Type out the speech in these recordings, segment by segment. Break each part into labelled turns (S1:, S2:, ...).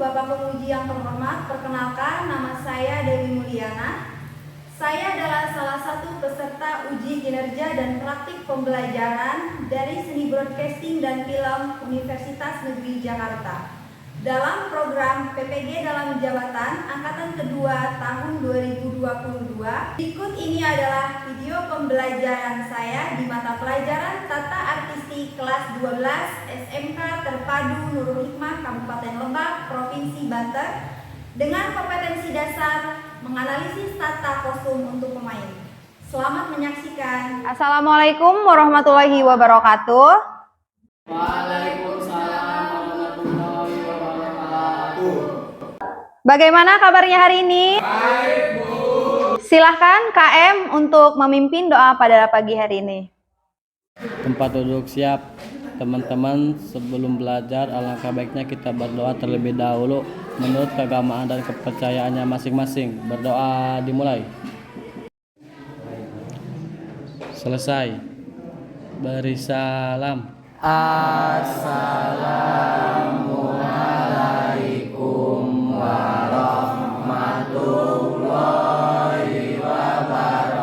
S1: Bapak Penguji yang terhormat, perkenalkan nama saya Dewi Mulyana. Saya adalah salah satu peserta uji kinerja dan praktik pembelajaran dari Seni Broadcasting dan Film Universitas Negeri Jakarta dalam program PPG dalam Jabatan Angkatan Kedua tahun 2022. Berikut ini adalah video pembelajaran saya di mata pelajaran Tata Artistik kelas 12 SMK Terpadu Nurul Hikmah Kabupaten Lebak, Provinsi Banten dengan kompetensi dasar menganalisis tata kostum untuk pemain. Selamat menyaksikan. Assalamualaikum warahmatullahi wabarakatuh.
S2: Waalaikumsalam warahmatullahi wabarakatuh.
S1: Bagaimana kabarnya hari ini?
S2: Baik, Bu.
S1: Silahkan KM untuk memimpin doa pada pagi hari ini.
S3: Tempat duduk siap. Teman-teman, sebelum belajar alangkah baiknya kita berdoa terlebih dahulu menurut keagamaan dan kepercayaannya masing-masing. Berdoa dimulai. Selesai. Beri salam. Assalamualaikum warahmatullahi wabarakatuh.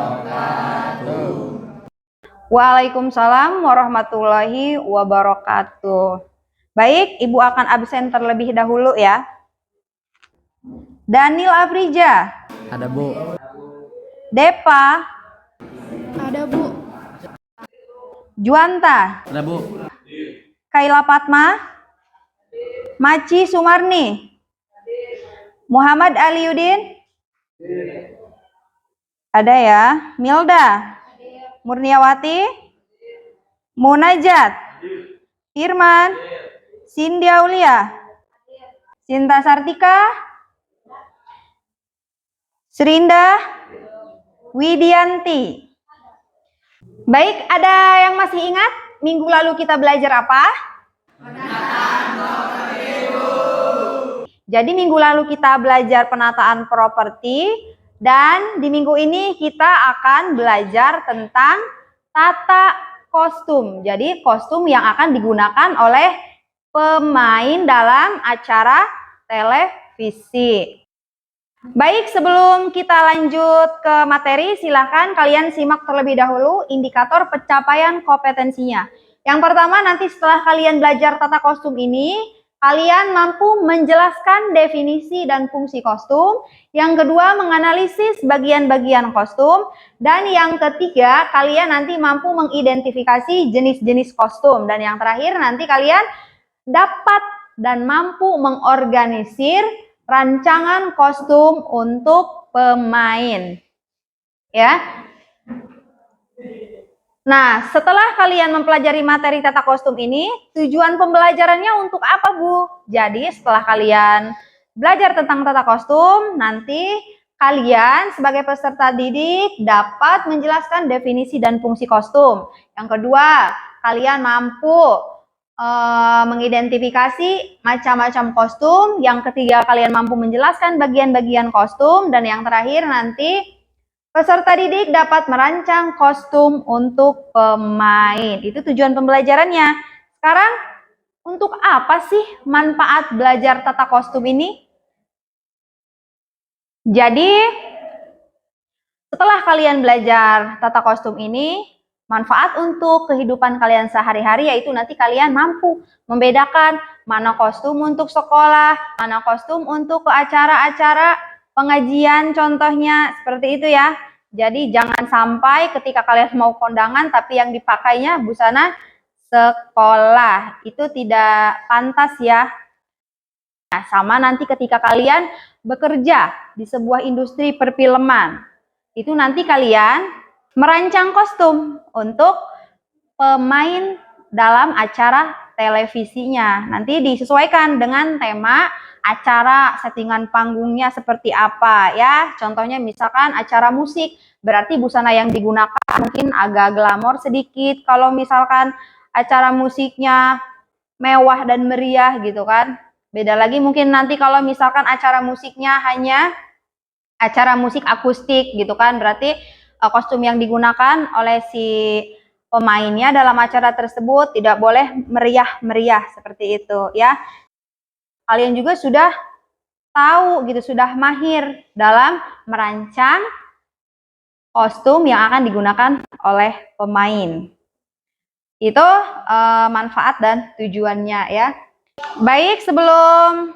S1: Waalaikumsalam warahmatullahi wabarakatuh. Baik, Ibu akan absen terlebih dahulu ya. Daniel Afrija.
S3: Ada, Bu.
S1: Depa.
S4: Ada, Bu.
S1: Juanta.
S3: Ada, Bu.
S1: Kaila Fatma. Maci Sumarni. Muhammad Aliuddin. Ada ya. Milda. Murniawati. Munajat. Firman. Cindy Aulia. Sinta Sartika. Serinda. Widianti. Baik, ada yang masih ingat minggu lalu kita belajar apa? Jadi minggu lalu kita belajar penataan properti dan di minggu ini kita akan belajar tentang tata kostum. Jadi kostum yang akan digunakan oleh pemain dalam acara televisi. Baik, sebelum kita lanjut ke materi, silahkan kalian simak terlebih dahulu indikator pencapaian kompetensinya. Yang pertama, nanti setelah kalian belajar tata kostum ini, kalian mampu menjelaskan definisi dan fungsi kostum. Yang kedua, menganalisis bagian-bagian kostum. Dan yang ketiga, kalian nanti mampu mengidentifikasi jenis-jenis kostum. Dan yang terakhir, nanti kalian dapat dan mampu mengorganisir rancangan kostum untuk pemain. Ya. Nah, setelah kalian mempelajari materi tata kostum ini, tujuan pembelajarannya untuk apa, Bu? Jadi, setelah kalian belajar tentang tata kostum, nanti kalian sebagai peserta didik dapat menjelaskan definisi dan fungsi kostum. Yang kedua, kalian mampu mengidentifikasi macam-macam kostum. Yang ketiga, kalian mampu menjelaskan bagian-bagian kostum. Dan yang terakhir, nanti peserta didik dapat merancang kostum untuk pemain. Itu tujuan pembelajarannya. Sekarang, untuk apa sih manfaat belajar tata kostum ini? Jadi, setelah kalian belajar tata kostum ini, manfaat untuk kehidupan kalian sehari-hari yaitu nanti kalian mampu membedakan mana kostum untuk sekolah, mana kostum untuk ke acara-acara pengajian contohnya, seperti itu ya. Jadi jangan sampai ketika kalian mau kondangan tapi yang dipakainya busana sekolah. Itu tidak pantas ya. Nah, sama nanti ketika kalian bekerja di sebuah industri perfilman, itu nanti kalian merancang kostum untuk pemain dalam acara televisinya. Nanti disesuaikan dengan tema acara, settingan panggungnya seperti apa ya. Contohnya misalkan acara musik, berarti busana yang digunakan mungkin agak glamor sedikit. Kalau misalkan acara musiknya mewah dan meriah gitu kan. Beda lagi mungkin nanti kalau misalkan acara musiknya hanya acara musik akustik gitu kan. Berarti kostum yang digunakan oleh si pemainnya dalam acara tersebut tidak boleh meriah-meriah seperti itu ya. kalian juga sudah tahu gitu, sudah mahir dalam merancang kostum yang akan digunakan oleh pemain. Itu manfaat dan tujuannya ya. Baik, sebelum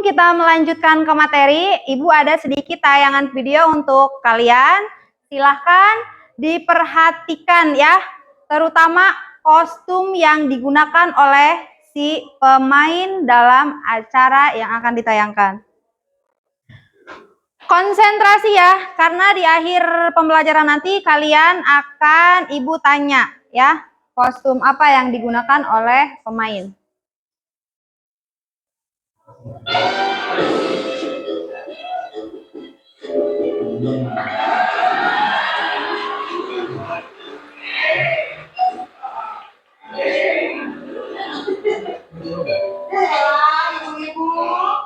S1: kita melanjutkan ke materi, Ibu ada sedikit tayangan video untuk kalian. Silahkan diperhatikan ya, terutama kostum yang digunakan oleh si pemain dalam acara yang akan ditayangkan. Konsentrasi ya, karena di akhir pembelajaran nanti kalian akan Ibu tanya ya, kostum apa yang digunakan oleh pemain.
S5: Ibu-ibu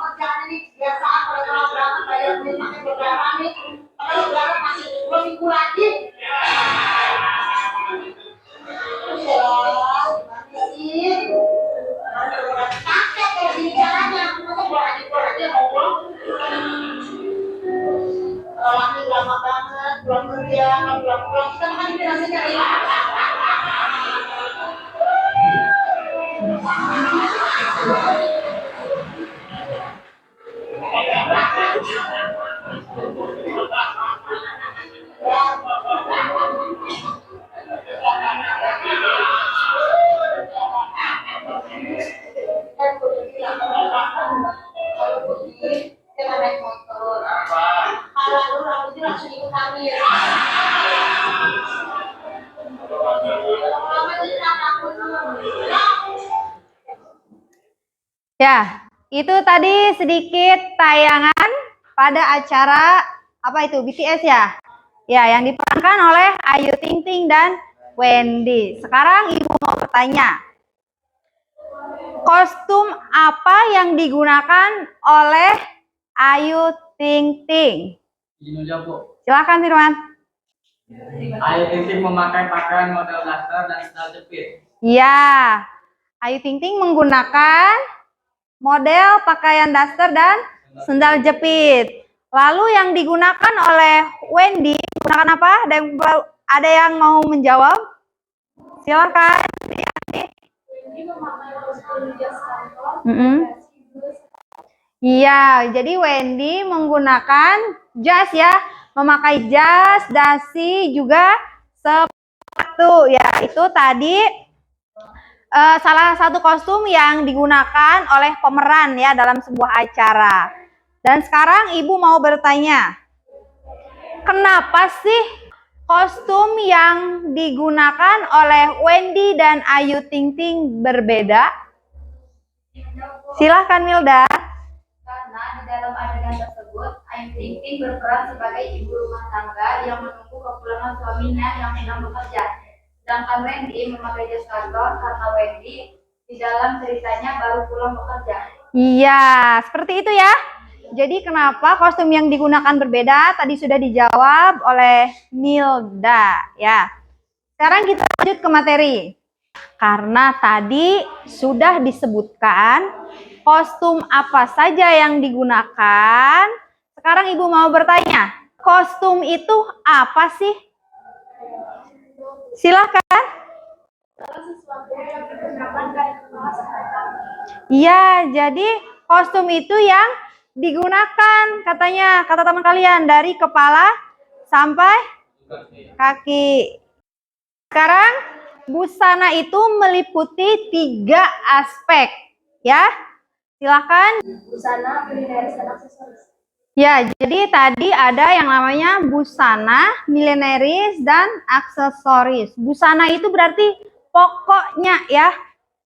S5: kerjaan ini biasaan kalau berangkat bayar duit pakai beberapa nih, kalau berangkat masih 2 minggu lagi. Pakai kayak gini caranya, masa bolak-balik ngomong. Laki lama banget, pulang kerja, pulang-pulang kita makan di nasi cari.
S1: Ya, itu tadi sedikit tayangan pada acara apa itu BTS ya? Ya, yang diperankan oleh Ayu Ting Ting dan Wendy. Sekarang Ibu mau bertanya, kostum apa yang digunakan oleh Ayu Ting Ting? Silakan Firman.
S2: Ayu Ting Ting memakai pakaian model daster dan sandal jepit.
S1: Ya, Ayu Ting Ting menggunakan model pakaian daster dan sendal jepit. Lalu yang digunakan oleh Wendy menggunakan apa? Ada yang mau menjawab? Silakan. Iya, jadi Wendy menggunakan jas ya, memakai jas, dasi, juga sepatu. Ya, itu tadi salah satu kostum yang digunakan oleh pemeran ya dalam sebuah acara. Dan sekarang Ibu mau bertanya, kenapa sih kostum yang digunakan oleh Wendy dan Ayu Ting Ting berbeda? Silahkan Milda.
S6: Karena di dalam adegan tersebut, Ayu Ting Ting berperan sebagai ibu rumah tangga yang menunggu kepulangan suaminya yang sedang bekerja. Sedangkan Wendy memakai jas kantor karena Wendy di dalam ceritanya baru pulang bekerja.
S1: Iya, seperti itu ya. Jadi kenapa kostum yang digunakan berbeda? Tadi sudah dijawab oleh Milda ya. Sekarang kita lanjut ke materi. Karena tadi sudah disebutkan kostum apa saja yang digunakan. Sekarang Ibu mau bertanya, kostum itu apa sih? Silakan. Ya, jadi kostum itu yang digunakan katanya, kata teman kalian, dari kepala sampai kaki. Sekarang busana itu meliputi 3 aspek, ya. Silakan.
S6: Busana, milineris, dan aksesoris.
S1: Ya, jadi tadi ada yang namanya busana, milenaris, dan aksesoris. Busana itu berarti pokoknya ya,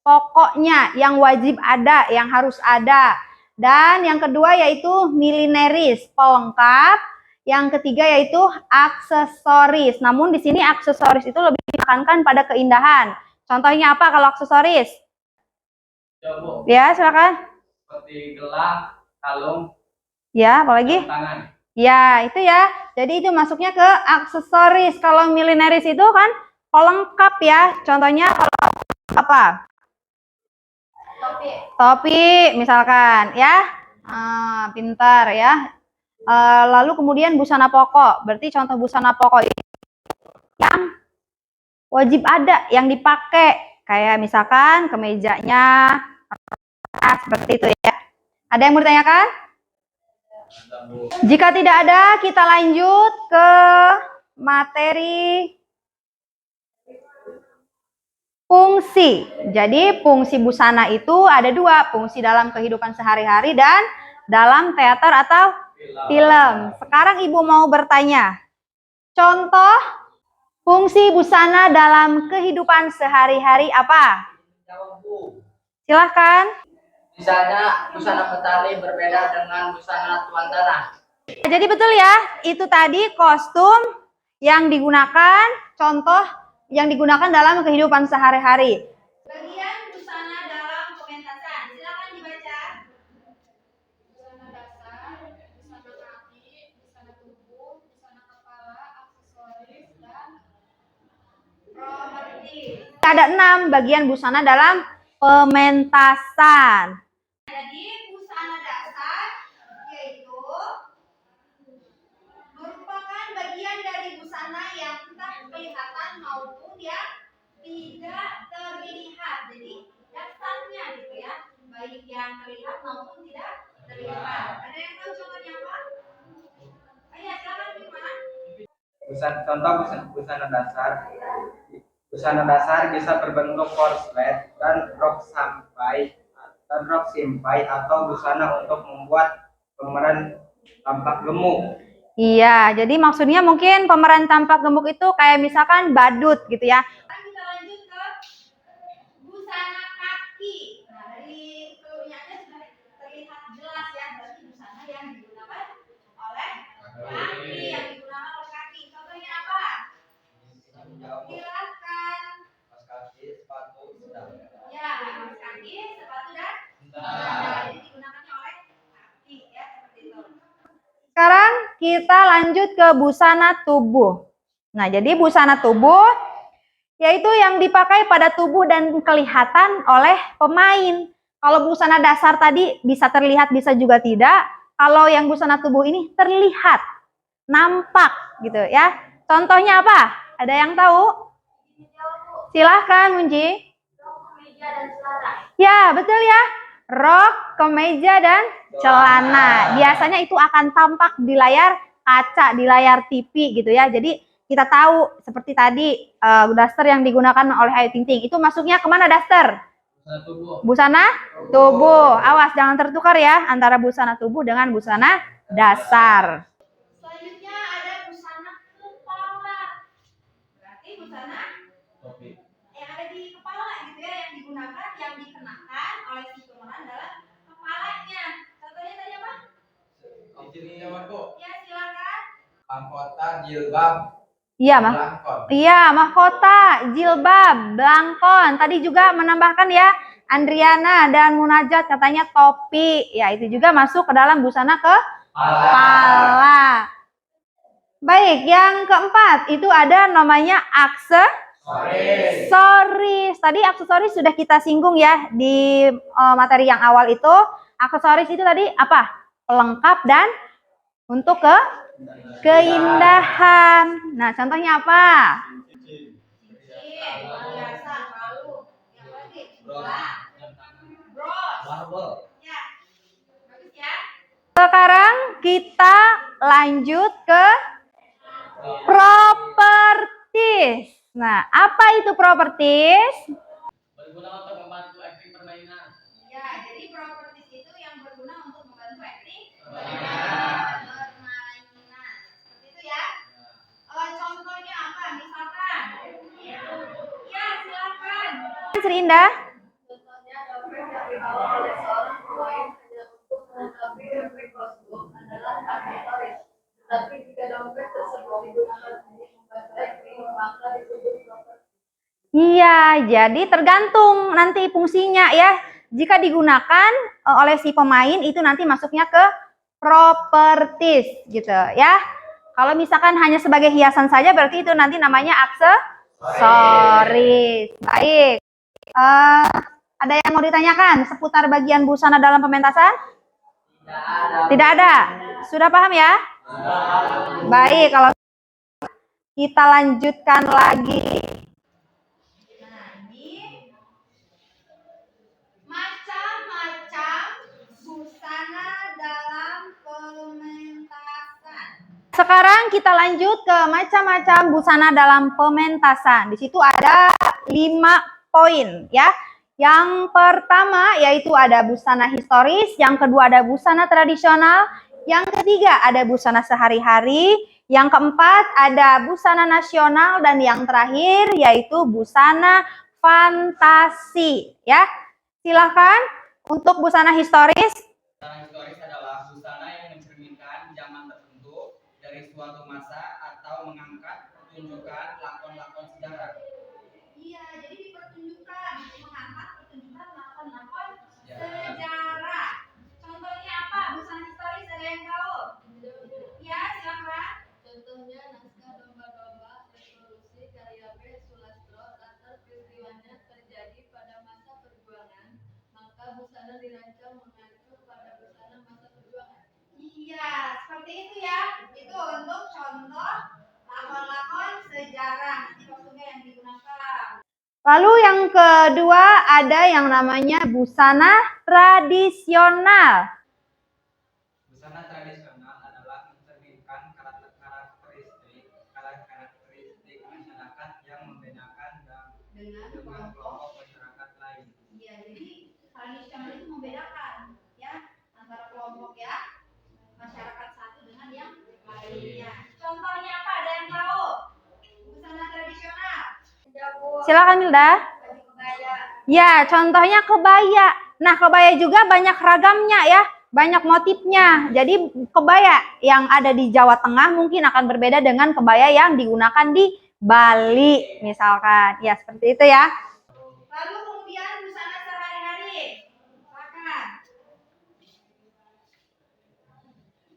S1: pokoknya yang wajib ada, yang harus ada. Dan yang kedua yaitu milenaris, pelengkap. Yang ketiga yaitu aksesoris. Namun di sini aksesoris itu lebih ditekankan pada keindahan. Contohnya apa kalau aksesoris? Ya, silakan.
S2: Seperti gelang, kalung,
S1: Ya, apalagi?
S2: tangan.
S1: Ya, itu ya. Jadi itu masuknya ke aksesoris. Kalau milenaris itu kan pelengkap ya. Contohnya kalau apa? Topi misalkan ya. Pintar ya. Lalu kemudian busana pokok. Berarti contoh busana pokok yang wajib ada yang dipakai. Kayak misalkan kemejanya seperti itu ya. Ada yang mau ditanyakan? Jika tidak ada, kita lanjut ke materi fungsi. Jadi fungsi busana itu ada dua, fungsi dalam kehidupan sehari-hari dan dalam teater atau film. Sekarang Ibu mau bertanya, contoh fungsi busana dalam kehidupan sehari-hari apa? Silahkan.
S2: Misalnya busana petani berbeda dengan busana tuan tanah.
S1: Jadi betul ya, itu tadi kostum yang digunakan, contoh yang digunakan dalam kehidupan sehari-hari. Bagian busana dalam pementasan, silakan dibaca.
S4: Busana dasar, busana kaki, busana tubuh, busana kepala, aksesoris, dan
S1: Properti. Ada 6 bagian busana dalam pementasan. Jadi busana dasar yaitu merupakan bagian dari busana yang entah kelihatan maupun yang tidak terlihat. Jadi dasarnya gitu ya, baik yang terlihat maupun tidak terlihat. Ada yang tahu contohnya apa? Ayo silakan gimana?
S2: Contoh busana dasar. Busana dasar bisa berbentuk korslet dan rok simpai atau busana untuk membuat pemeran tampak gemuk.
S1: Iya, jadi maksudnya mungkin pemeran tampak gemuk itu kayak misalkan badut gitu ya. Sekarang kita lanjut ke busana kaki. Nah, dari keluarnya sudah terlihat jelas ya, berarti busana yang digunakan oleh kaki, yang digunakan oleh kaki. Contohnya apa? Silakan.
S2: Kaos kaki, sepatu, sendal.
S1: Ya, kaos kaki, sepatu dan sandal. Jadi digunakannya oleh kaki ya, seperti itu. Sekarang kita lanjut ke busana tubuh. Nah, jadi busana tubuh yaitu yang dipakai pada tubuh dan kelihatan oleh pemain. Kalau busana dasar tadi bisa terlihat, bisa juga tidak. Kalau yang busana tubuh ini terlihat, nampak gitu ya. Contohnya apa? Ada yang tahu? Silahkan, Munji. Ya, betul ya. Rok, kemeja, dan celana. Biasanya itu akan tampak di layar kaca, di layar TV gitu ya. Jadi kita tahu seperti tadi daster yang digunakan oleh Ayu Ting Ting. Itu masuknya kemana daster?
S2: Busana tubuh.
S1: Busana tubuh. Awas jangan tertukar ya antara busana tubuh dengan busana dasar. Selanjutnya ada busana kepala. Berarti busana
S2: Topi.
S1: yang ada di kepala gitu ya, yang digunakan, yang dikenakan oleh si pemeran dalam kepalanya. Contohnya tadi apa?
S2: Izin Marco.
S1: Ya silakan.
S2: Mahkota, jilbab,
S1: Iya mah.
S2: belangkon.
S1: Iya, mahkota, jilbab, belangkon. Tadi juga menambahkan ya, Andriana dan Munajat katanya topi. Ya, itu juga masuk ke dalam busana kepala. Baik, yang keempat itu ada namanya aksesoris. Tadi aksesoris sudah kita singgung ya di materi yang awal itu. Aksesoris itu tadi apa? Pelengkap dan untuk keindahan. Nah, contohnya apa? Biasa, kalung. Yang lagi? Bros. Ya. Bagus ya. Sekarang kita lanjut ke properties. Nah, apa itu properties?
S3: Berguna untuk membantu acting permainan.
S1: Ya, jadi properties itu yang berguna untuk membantu acting permainan. Seperti itu ya. Contohnya apa? Misalkan. Ya, silakan. Sri Indah.
S6: Contohnya dompet yang dibawa oleh seorang pemain hanya untuk melengkapi replik kostum adalah aksesoris. Tetapi jika dompet tersebut digunakan untuk membantu acting, maka disebut properti.
S1: Iya, jadi tergantung nanti fungsinya ya. Jika digunakan oleh si pemain itu nanti masuknya ke properties gitu ya. Kalau misalkan hanya sebagai hiasan saja berarti itu nanti namanya aksesoris. Baik. Ada yang mau ditanyakan seputar bagian busana dalam pementasan? Tidak ada. Sudah paham ya? Baik, kalau kita lanjutkan lagi.
S6: Macam-macam busana dalam pementasan.
S1: Sekarang kita lanjut ke macam-macam busana dalam pementasan. Di situ ada 5 poin ya. Yang pertama yaitu ada busana historis, yang kedua ada busana tradisional, yang ketiga ada busana sehari-hari, yang keempat ada busana nasional, dan yang terakhir yaitu busana fantasi ya. Silakan untuk busana historis.
S2: Busana historis adalah busana yang mencerminkan zaman tertentu dari suatu masa atau mengangkat pertunjukan lakon-lakon sejarah.
S6: Iya, jadi dipertunjukkan, mengangkat pertunjukan lakon-lakon sejarah. Contohnya apa? Busana historis ada yang tahu? Ya, silakan.
S4: Contohnya naskah domba-domba revolusi karya B. Sulastro, latar peristiwanya terjadi pada masa perjuangan, maka busana dirancang mengacu pada busana masa perjuangan.
S6: Iya, seperti itu ya. Itu untuk contoh lakon-lakon sejarah. Nanti kostumnya yang digunakan.
S1: Lalu yang kedua ada yang namanya busana tradisional.
S2: Busana tradisional adalah mencerminkan karakteristik masyarakat yang membedakan dengan kelompok masyarakat lain.
S6: Iya, jadi tradisional itu membedakan ya antara kelompok ya masyarakat satu dengan yang lainnya. Contohnya apa? Ada yang tahu? Busana tradisional.
S1: Silakan Milda.
S6: Baju kebaya.
S1: Ya, contohnya kebaya. Nah, kebaya juga banyak ragamnya ya, banyak motifnya. Jadi kebaya yang ada di Jawa Tengah mungkin akan berbeda dengan kebaya yang digunakan di Bali misalkan. Ya, seperti itu ya.
S6: Lalu kemudian busana sehari-hari. Silakan.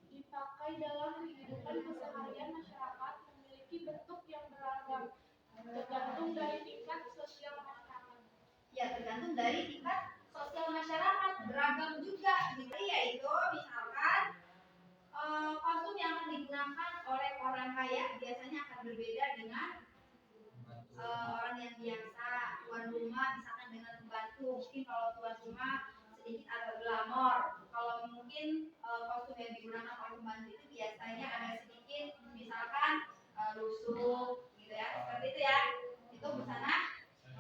S4: Dipakai dalam kehidupan keseharian masyarakat memiliki bentuk yang beragam, tergantung dari tingkat sosial masyarakat.
S6: Ya, tergantung dari tingkat sosial masyarakat, beragam juga. Jadi yaitu misalkan kostum yang akan digunakan oleh orang kaya biasanya akan berbeda dengan orang yang biasa. Tuan rumah misalkan dengan pembantu. Mungkin kalau tuan rumah sedikit agak glamor. Kalau mungkin kostum yang digunakan oleh pembantu itu biasanya agak sedikit misalkan lusuh gitu ya. Seperti itu ya. Itu busana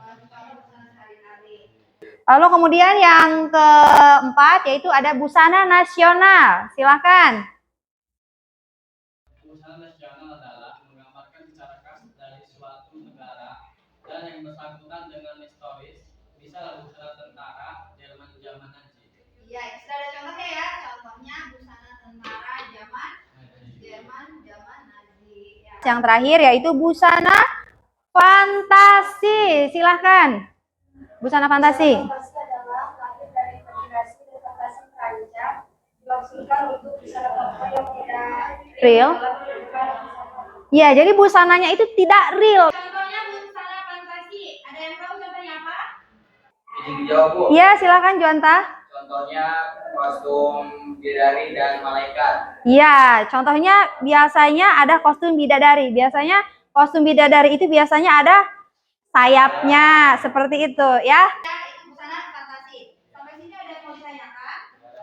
S6: sehari-hari.
S1: Lalu kemudian yang keempat yaitu ada busana nasional. Silakan.
S3: Busana nasional adalah menggambarkan secara khas dari suatu negara dan yang bersangkutan dengan historis, bisa busana tentara zaman Nazi.
S6: Iya, itu sudah ada contohnya ya. Contohnya busana tentara zaman Nazi. Ya.
S1: Yang terakhir yaitu busana fantasi. Silahkan. Busana fantasi.
S7: Fantasi adalah lahir dari imajinasi dan fantasi terancam, dimaksudkan untuk busana tokoh yang tidak
S1: Real.
S7: dalam kehidupan.
S1: Ya, jadi busananya itu tidak real.
S6: Contohnya busana fantasi. Ada yang tahu contohnya apa?
S2: Izin dijawab, Bu.
S1: Ya, silakan Juanta.
S2: Contohnya kostum bidadari dan malaikat.
S1: Ya, contohnya biasanya ada kostum bidadari. Biasanya kostum bidadari itu biasanya ada sayapnya, seperti itu ya.
S6: Ya, itu busana fantasi. Sampai sini ada yang mau ditanyakan?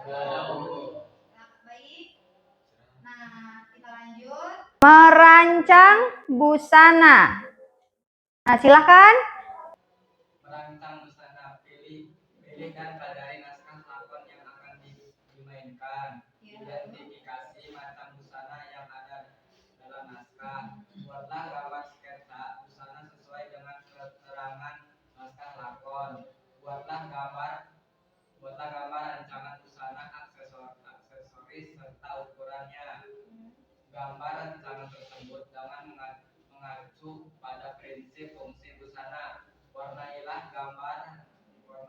S6: Nah, baik. Nah, kita lanjut.
S1: Merancang busana. Nah, silakan.
S2: Merancang busana, pilih dan pelajari naskah lakon yang akan dimainkan. Identifikasi macam busana yang ada dalam naskah. Buatlah gambar sketsa busana sesuai dengan keterangan naskah lakon. Buatlah gambar rancangan busana, aksesoris serta ukurannya. Gambar rancangan tersebut jangan mengacu pada prinsip fungsi busana. Warnailah gambar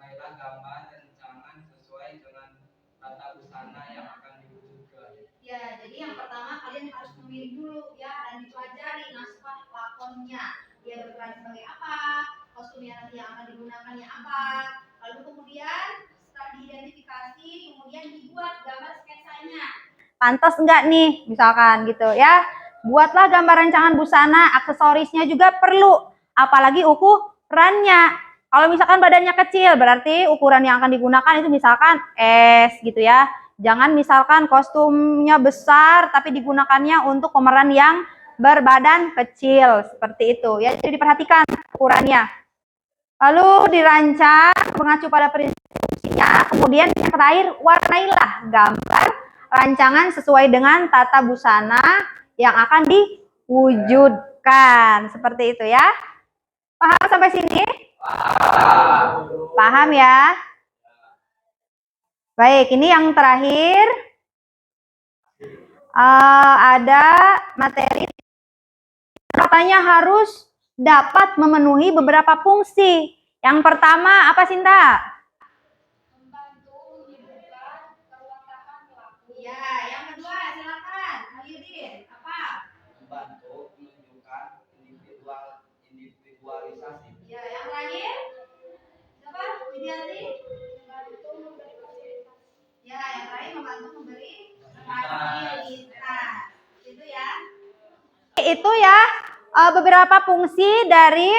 S2: rancangan sesuai dengan tata busana yang akan diwujudkan.
S6: Ya, jadi yang pertama kalian harus memilih dulu ya dan dipelajari naskah lakonnya. Dia berperan sebagai apa? Kostum yang nanti yang akan digunakannya apa? Kalau
S1: Lalu kemudian setelah diidentifikasi, kemudian dibuat gambar sketsanya. Pantas enggak nih, misalkan gitu ya. Buatlah gambar rancangan busana, aksesorisnya juga perlu, apalagi ukurannya. Kalau misalkan badannya kecil, berarti ukuran yang akan digunakan itu misalkan S gitu ya. Jangan misalkan kostumnya besar, tapi digunakannya untuk pemeran yang berbadan kecil, seperti itu ya. Jadi diperhatikan ukurannya. Lalu dirancang mengacu pada prinsipnya. Kemudian yang terakhir, warnailah gambar rancangan sesuai dengan tata busana yang akan diwujudkan. Seperti itu ya. Paham sampai sini? Paham ya? Baik, ini yang terakhir. Ada materi. Katanya harus dapat memenuhi beberapa fungsi. Yang pertama apa, Sinta?
S6: Membantu menyembuhkan perwatakan pelaku.
S1: Ya, yang kedua silakan. Aliudin, apa?
S2: Membantu menunjukkan individualisasi.
S1: Ya, yang terakhir? Siapa? Widianti?
S7: Membantu memberi fasilitas.
S1: Ya, yang terakhir membantu memberi fasilitas. Itu ya. Itu ya beberapa fungsi dari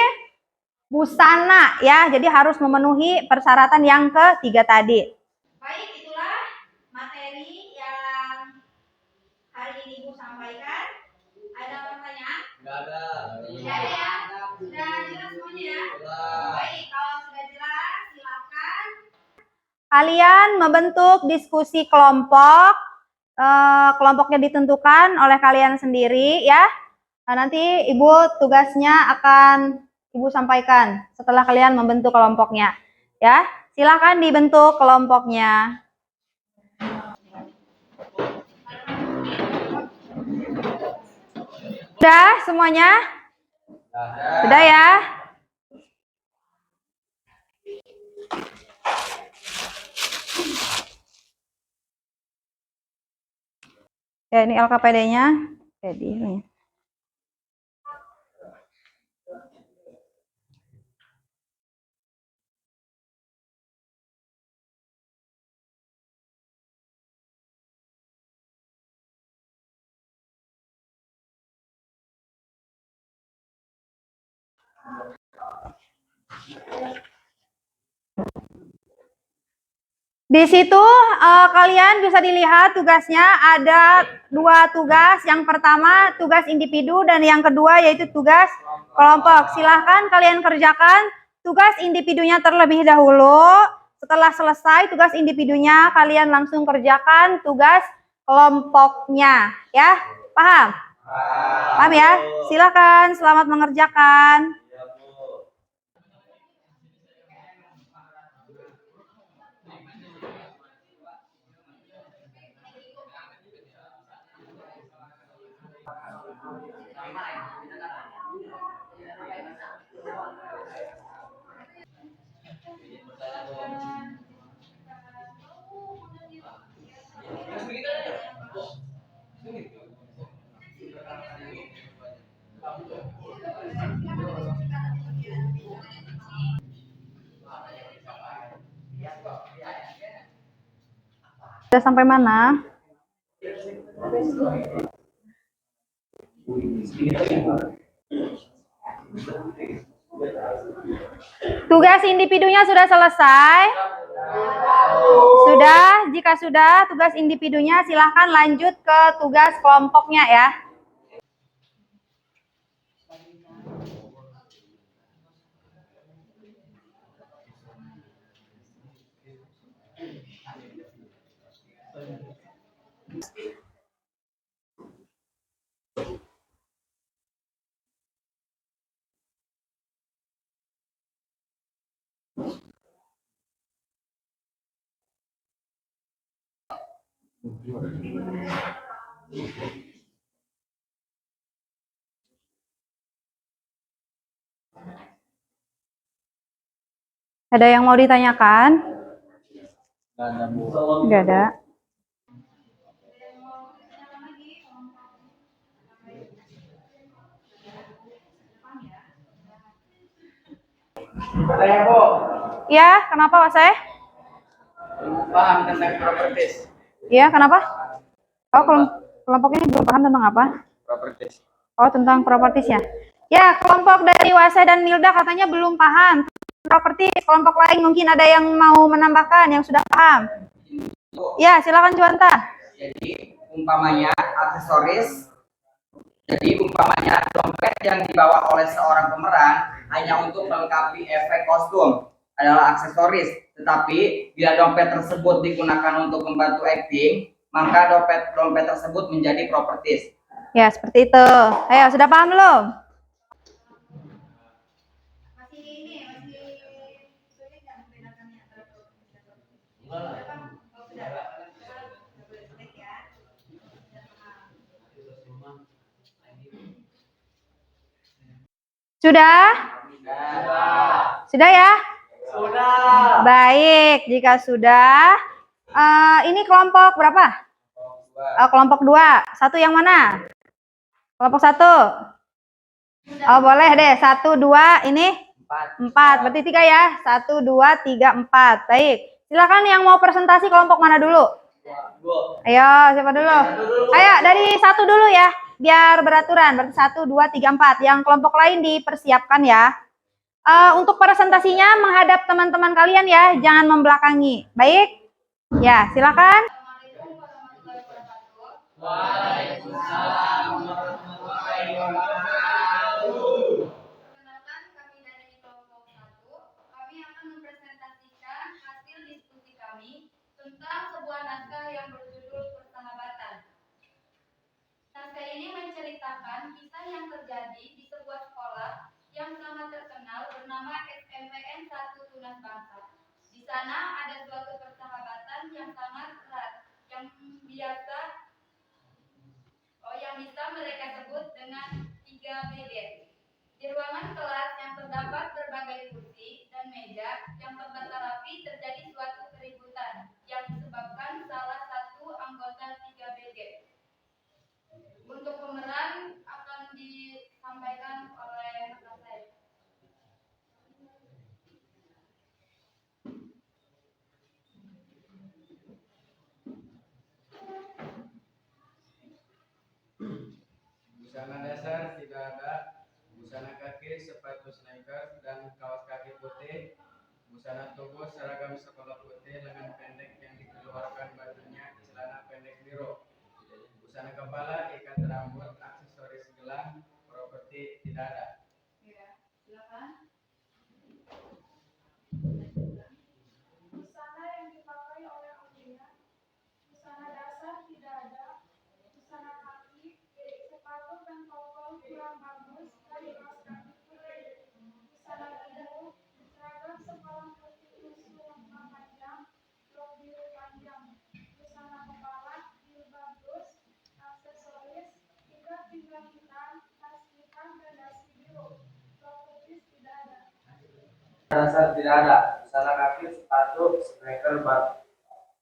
S1: busana ya. Jadi harus memenuhi persyaratan yang ketiga tadi. Baik, itulah materi yang hari ini Ibu sampaikan. Ada pertanyaan?
S2: Enggak ada.
S1: Tidak ada ya? Sudah jelas semuanya ya? Baik, kalau sudah jelas silakan kalian membentuk diskusi kelompok. Kelompoknya ditentukan oleh kalian sendiri ya. Nah, nanti Ibu tugasnya akan Ibu sampaikan setelah kalian membentuk kelompoknya ya. Silakan dibentuk kelompoknya. Sudah semuanya? Sudah ya? Ya, ini LKPD-nya. Jadi ini. Di situ kalian bisa dilihat tugasnya ada 2 tugas. Yang pertama tugas individu dan yang kedua yaitu tugas kelompok. Silahkan kalian kerjakan tugas individunya terlebih dahulu. Setelah selesai tugas individunya kalian langsung kerjakan tugas kelompoknya ya. Paham? Paham ya? Silakan, selamat mengerjakan. Sudah sampai mana? Tugas individunya sudah selesai? Sudah? Jika sudah tugas individunya silahkan lanjut ke tugas kelompoknya ya. Ada yang mau ditanyakan? Nggak ada. Ya, kenapa Waseh?
S2: Belum paham tentang properties.
S1: Iya, kenapa? Oh, kelompok ini belum paham tentang apa?
S2: Properties.
S1: Oh, tentang properties ya. Ya, kelompok dari Waseh dan Milda katanya belum paham properti. Kelompok lain mungkin ada yang mau menambahkan yang sudah paham. Ya, silakan Juwanta.
S2: Jadi umpamanya dompet yang dibawa oleh seorang pemeran hanya untuk melengkapi efek kostum adalah aksesoris. Tetapi bila dompet tersebut digunakan untuk membantu acting, maka dompet tersebut menjadi properties.
S1: Ya, seperti itu. Ayo, sudah paham belum? Sudah? Sudah ya? Sudah. Baik, jika sudah, ini kelompok berapa? Kelompok 2. Satu yang mana? Kelompok 1. Oh, boleh deh. 1, 2, ini 4. Berarti 3 ya. 1, 2, 3, 4. Baik. Silakan yang mau presentasi kelompok mana dulu? Ayo, siapa dulu? Ayo, dari 1 dulu ya. Biar beraturan. Berarti 1, 2, 3, 4. Yang kelompok lain dipersiapkan ya. Untuk presentasinya menghadap teman-teman kalian ya. Jangan membelakangi. Baik? Ya, silakan.
S2: Waalaikumsalam warahmatullahi wabarakatuh.
S6: Perkenalkan, kami dari kelompok 1. Kami akan mempresentasikan hasil diskusi kami tentang sebuah naskah yang berjudul Persahabatan. Naskah ini menceritakan kisah yang terjadi di sebuah sekolah yang sangat terkenal bernama SMPN 1 Tunas Bangsa. Di sana ada suatu persahabatan yang sangat erat yang bisa mereka sebut dengan 3BD. Di ruangan kelas yang terdapat berbagai kursi dan meja yang tertata rapi terjadi suatu keributan yang disebabkan salah satu anggota 3BD. Untuk pemeran akan disampaikan oleh kakak saya.
S8: Busana dasar tidak ada, busana kaki sepatu sneakers dan kaos kaki putih, busana tubuh seragam sekolah putih lengan pendek yang dikeluarkan bajunya celana pendek biru, busana kepala ikat rambut aksesoris gelang properti tidak ada.
S6: Ya, silakan.
S7: Busana yang dipakai oleh Aulia, busana dasar tidak ada, busana kaki, sepatu dan tombol kurang bagus dari kaos kaki putih, busana tubuh, seragam sekolah putih lusuh lengan panjang, rok biru panjang, busana kepala biru bagus, aksesoris, ikat pinggang hitam, tas hitam dan dasi biru, rok putih tidak ada.
S8: Dasar tidak ada, busana kaki sepatu sneaker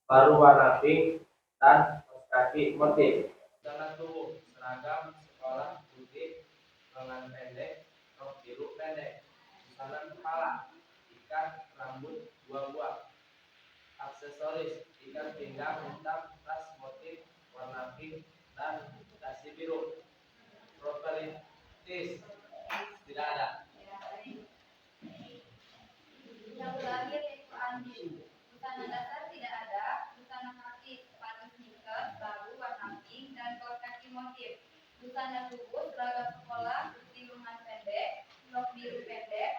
S8: baru warna pink dan kaos kaki motif. Busana tubuh seragam sekolah putih lengan pendek rok biru pendek, busana kepala ikat rambut buah-buah, aksesoris ikat pinggang hitam tas motif warna pink dan dasi biru, properties tidak ada.
S6: Yang terakhir yaitu Andi. Busana dasar tidak ada, busana kaki sepatu sneakers baru warna pink dan kaos kaki motif. Busana tubuh seragam sekolah putih lengan pendek, rok biru pendek.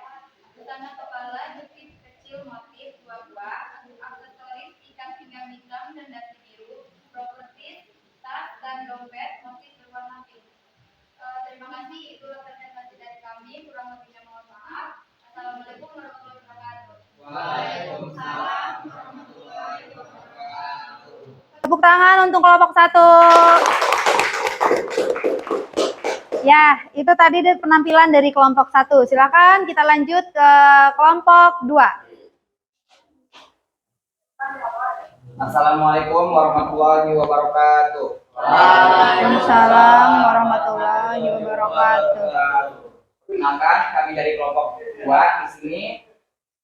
S6: Busana kepala jepit kecil motif buah-buah, aksesoris ikat pinggang hitam dan dasi biru, propertis tas dan dompet motif berwarna pink. Terima kasih, itulah presentasi dari kami. Kurang lebihnya mohon maaf. Assalamualaikum warahmatullahi wabarakatuh.
S2: Waalaikumsalam warahmatullahi wabarakatuh.
S1: Tepuk tangan untuk kelompok 1. Ya, itu tadi penampilan dari kelompok 1. Silakan kita lanjut ke kelompok 2.
S2: Assalamualaikum warahmatullahi wabarakatuh.
S1: Waalaikumsalam warahmatullahi wabarakatuh.
S2: Perkenalkan, kami dari kelompok 2 di sini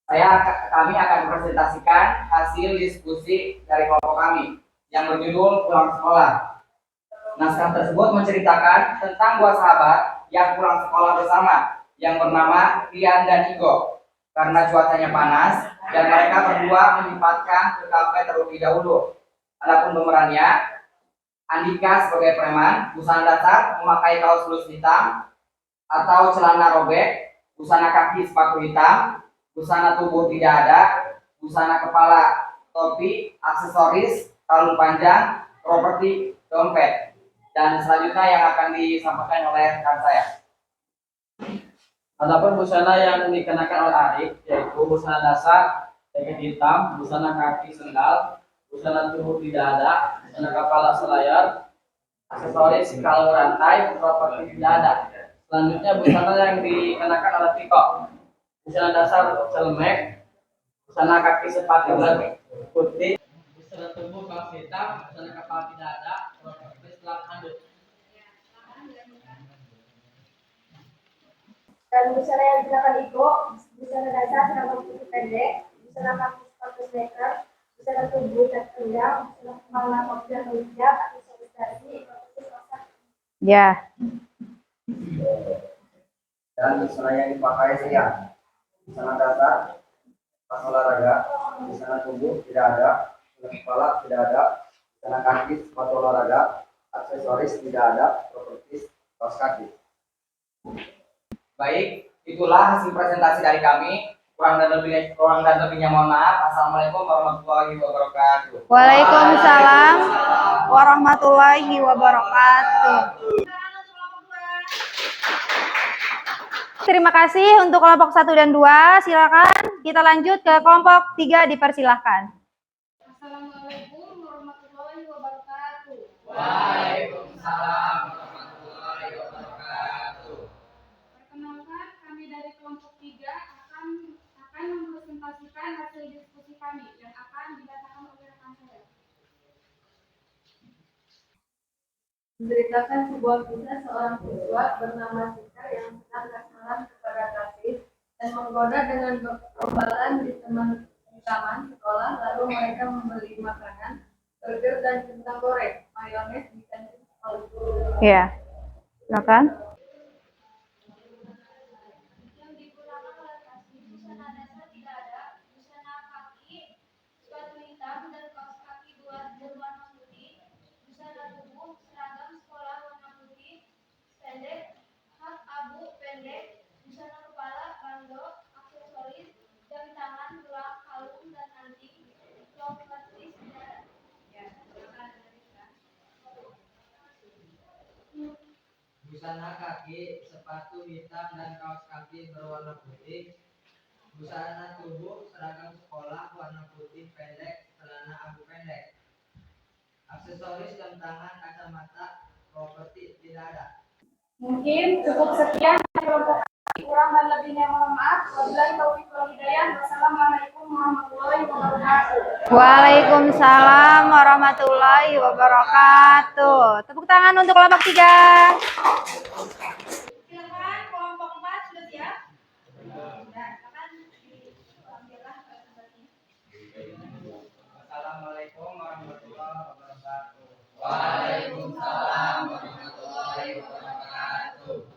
S2: Kami akan mempresentasikan hasil diskusi dari kelompok kami yang berjudul Pulang Sekolah. Naskah tersebut menceritakan tentang dua sahabat yang pulang sekolah bersama yang bernama Rian dan Igo. Karena cuacanya panas dan mereka berdua menyempatkan ke kafe terlebih dahulu. Adapun pemerannya, Andika sebagai preman, busana dasar memakai kaos blus hitam atau celana robek, busana kaki sepatu hitam, busana tubuh tidak ada, busana kepala topi, aksesoris, kalung panjang, properti, dompet. Dan selanjutnya yang akan disampaikan oleh rekan saya.
S3: Adapun busana yang dikenakan oleh Arif yaitu busana dasar jaket hitam, busana kaki sendal, busana tubuh tidak ada, busana kepala selayar, aksesoris kalung rantai, properti tidak ada. Selanjutnya busana yang dikenakan oleh Tiko, busana dasar celemek, busana kaki sepatu putih, busana tubuh kaos hitam, busana kepala tidak ada, properti selang handuk.
S6: Dan busana yang digunakan Iko, busana dasar seragam putih pendek, busana kaki sepatu sneaker, busana tubuh dan kendang, busana kepala topi dan hijab, aksesoris dasi,
S1: Ya.
S2: Dan busana yang dipakai Ria, busana dasar, tas olahraga, busana tubuh tidak ada, busana kepala tidak ada, busana kaki sepatu olahraga, aksesoris tidak ada, properti kaos kaki. Baik, itulah hasil presentasi dari kami. Kurang dan lebihnya mohon maaf. Assalamualaikum warahmatullahi wabarakatuh.
S1: Waalaikumsalam warahmatullahi wabarakatuh. Terima kasih untuk kelompok 1 dan 2. Silakan kita lanjut ke kelompok 3, dipersilahkan.
S4: Assalamualaikum warahmatullahi wabarakatuh.
S2: Waalaikumsalam warahmatullahi wabarakatuh.
S4: Perkenalkan, kami dari kelompok 3 akan mempresentasikan hasil diskusi kami yang akan dibacakan oleh rekan saya.
S6: menceritakan sebuah kisah seorang siswa bernama Sikar yang sedang kasmaran kepada Kasih dan menggoda dengan gombalan di taman sekolah, lalu mereka membeli makanan, burger dan kentang goreng, mayones di kantin sekolah.
S1: Ya. Silakan.
S6: Yang digunakan oleh Kasih, busana dasar tidak ada, busana kaki, sepatu hitam dan kaos kaki berwarna putih, busana tubuh, seragam sekolah warna putih, pendek, hak abu pendek, busana kepala, bando, aksesoris, jam tangan, gelang, kalung dan anting, propertis tidak ada. Ya, silakan lanjutkan.
S3: Busana kaki, sepatu hitam dan kaos kaki berwarna putih. Busana tubuh, seragam sekolah warna putih pendek, celana abu pendek. Aksesoris jam tangan, kacamata, properti tidak ada.
S7: Mungkin cukup sekian dari kelompok kami. Kurang dan lebihnya mohon maaf. Wabillahi taufiq wal hidayah. Wassalamualaikum warahmatullahi wabarakatuh.
S1: Waalaikumsalam warahmatullahi wabarakatuh. Tepuk tangan untuk kelompok 3.
S6: Silakan kelompok 4 sudah siap? Nah, silakan diambillah presentasinya.
S2: Assalamualaikum warahmatullahi wabarakatuh. Waalaikumsalam warahmatullahi wabarakatuh.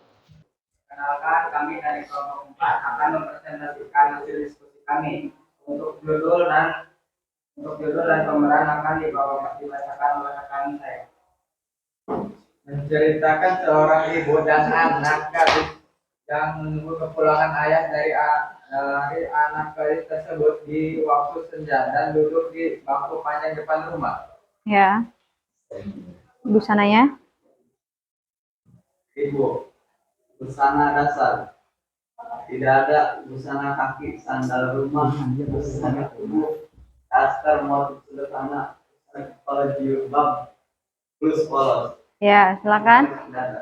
S2: Kenalkan, kami dari kelompok 4 akan mempresentasikan hasil diskusi kami. Untuk judul dan pemeran akan dibacakan oleh rekan saya. Menceritakan seorang ibu dan anak gadis yang menunggu kepulangan ayah dari anak gadis tersebut di waktu senja dan duduk di bangku panjang depan rumah.
S1: Ya. Busananya?
S2: Ibu, busana dasar tidak ada, busana kaki, sandal rumah, busana tubuh, daster motif sederhana, kepala jilbab, plus polos.
S1: Ya, silakan.
S2: Tidak ada.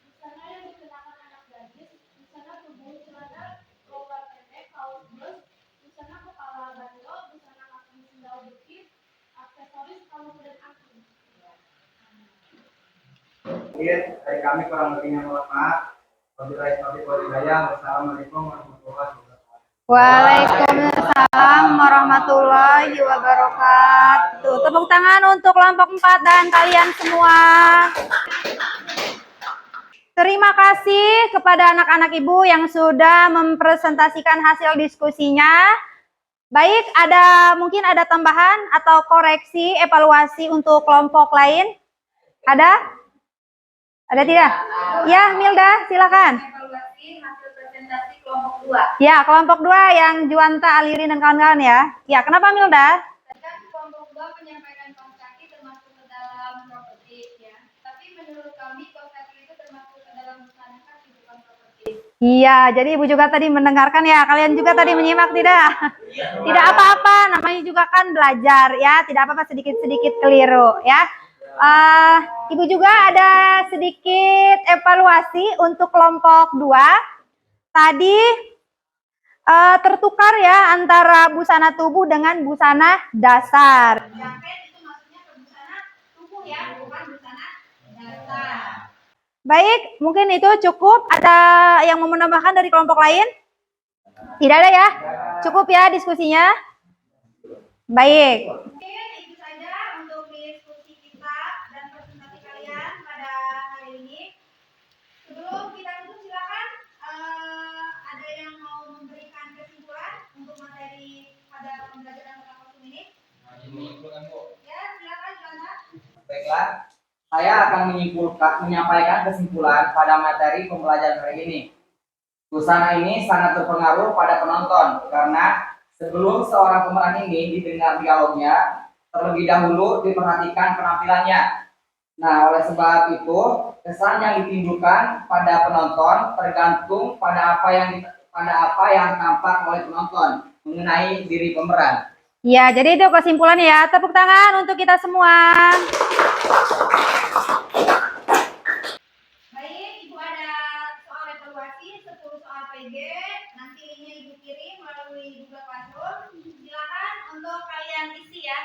S6: Busana yang dikenakan anak gadis, busana tubuh, celana longgar pendek, kaos blus, busana kepala bando, busana kaki sendal bukit, aksesoris kalung dan anting.
S2: Dari kami kurang lebihnya mohon maaf. Wabillahi taufiq wal hidayah. Wassalamualaikum warahmatullahi wabarakatuh.
S1: Waalaikumsalam warahmatullahi wabarakatuh. Tepuk tangan untuk kelompok 4 dan kalian semua. Terima kasih kepada anak-anak ibu yang sudah mempresentasikan hasil diskusinya. Baik, mungkin ada tambahan atau koreksi evaluasi untuk kelompok lain? Ada? Ada tidak? Ya, Milda, silakan.
S6: Evaluasi hasil presentasi kelompok 2.
S1: Ya, kelompok 2 yang Juwanta, Alirin, dan kawan-kawan ya. Ya, kenapa Milda?
S6: Tadi kan kelompok 2 menyampaikan kaos kaki termasuk ke dalam properti ya. Tapi menurut kami kaos kaki itu termasuk ke dalam busana kaki bukan properti.
S1: Iya, jadi ibu juga tadi mendengarkan ya. Kalian juga tadi menyimak tidak? Tidak apa-apa, namanya juga kan belajar ya. Tidak apa-apa sedikit-sedikit keliru ya. Ibu juga ada sedikit evaluasi untuk kelompok 2. Tadi tertukar ya antara busana tubuh dengan busana dasar.
S6: Jaket itu maksudnya ke busana tubuh ya, bukan busana dasar.
S1: Baik, mungkin itu cukup. Ada yang mau menambahkan dari kelompok lain? Tidak ada ya? Cukup ya diskusinya? Baik.
S6: Mungkin itu saja untuk diskusi kita dan presentasi kalian pada hari ini. Sebelum kita tutup silakan ada yang mau memberikan kesimpulan untuk materi pada pembelajaran tentang kostum ini? Ya, silakan Johanna.
S2: Baiklah, saya akan menyampaikan kesimpulan pada materi pembelajaran hari ini. Busana ini sangat berpengaruh pada penonton karena sebelum seorang pemeran ini didengar dialognya, terlebih dahulu diperhatikan penampilannya. Nah, oleh sebab itu, kesan yang ditimbulkan pada penonton tergantung pada apa yang tampak oleh penonton mengenai diri pemeran.
S1: Ya, jadi itu kesimpulannya ya. Tepuk tangan untuk kita semua.
S6: Baik, Ibu ada soal evaluasi 10 soal PG. Nanti ini Ibu kirim melalui Google Classroom. Silakan untuk kalian isi ya.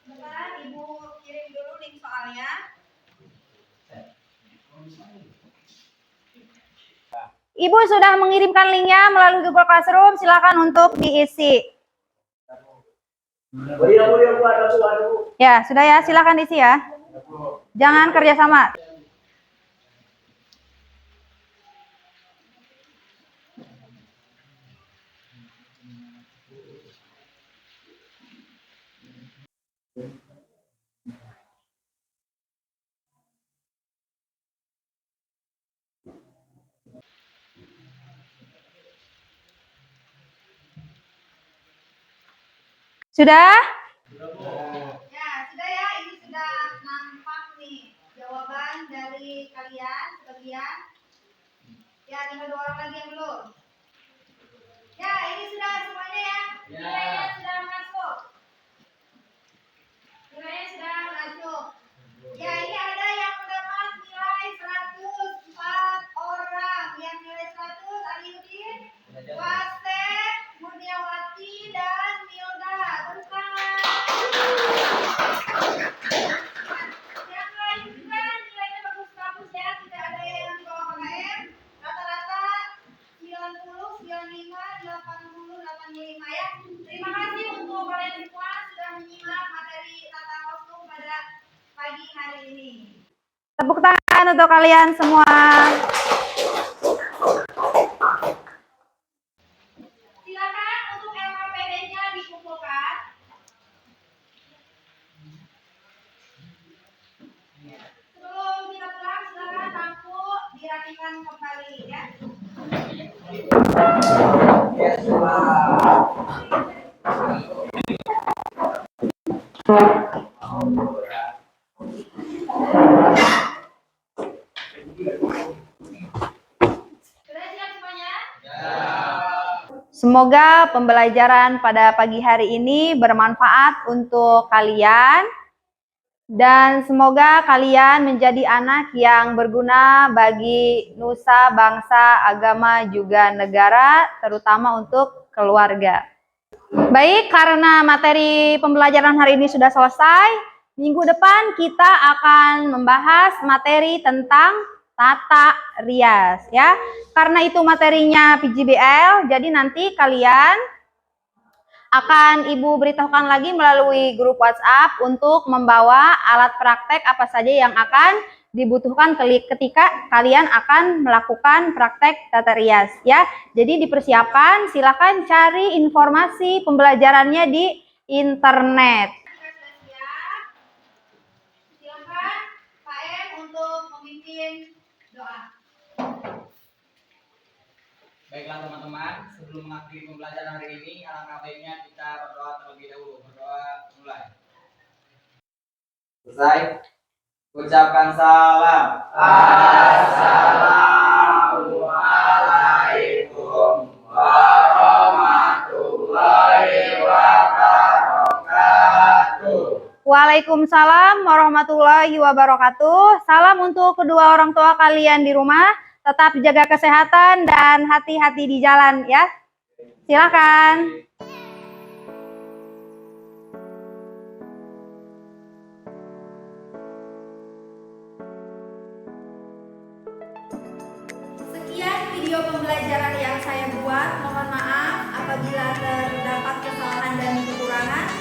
S6: Sebentar, Ibu kirim dulu link soalnya.
S1: Ibu sudah mengirimkan linknya melalui Google Classroom. Silakan untuk diisi. Ya, sudah ya. Silakan diisi ya. Jangan kerjasama. Sudah?
S6: Ya, sudah ya. Ini sudah nampak nih jawaban dari kalian sebagian. Ya, tinggal 2 orang lagi yang belum. Ya, ini sudah semuanya ya. Nilainya sudah masuk. Nilainya sudah masuk. Ya, ini ada yang mendapat nilai 104 orang. Yang nilai 100 Aliudin, Waste, Murniawati, dan Milda. Tepuk tangan. Yang lain juga nilainya bagus-bagus ya. Tidak ada yang di bawah KKM. Rata-rata 90, 95, 80, 85 ya. Terima kasih untuk kalian semua sudah menyimak materi tata kostum pada pagi hari ini.
S1: Tepuk tangan untuk kalian semua.
S6: Silakan untuk LKPD-nya dikumpulkan. Sebelum kita pulang, silakan lampu dirapikan kembali ya. Sudah siap semuanya?
S1: Semoga pembelajaran pada pagi hari ini bermanfaat untuk kalian. Dan semoga kalian menjadi anak yang berguna bagi nusa, bangsa, agama, juga negara, terutama untuk keluarga. Baik, karena materi pembelajaran hari ini sudah selesai, minggu depan kita akan membahas materi tentang tata rias ya. Karena itu materinya PJBL, jadi nanti kalian akan Ibu beritahukan lagi melalui grup WhatsApp untuk membawa alat praktek apa saja yang akan dibutuhkan ketika kalian akan melakukan praktek tata rias ya. Jadi dipersiapkan, silakan cari informasi pembelajarannya di internet. Silakan Pak M untuk memimpin doa.
S2: Baiklah teman-teman, sebelum mengakhiri pembelajaran hari ini, alangkah baiknya kita berdoa terlebih dahulu. Berdoa mulai. Selesai. Ucapkan salam. Assalamualaikum warahmatullahi wabarakatuh.
S1: Waalaikumsalam warahmatullahi wabarakatuh. Salam untuk kedua orang tua kalian di rumah. Tetap jaga kesehatan dan hati-hati di jalan ya. Silakan. Sekian video pembelajaran yang saya buat. Mohon maaf apabila terdapat kesalahan dan kekurangan.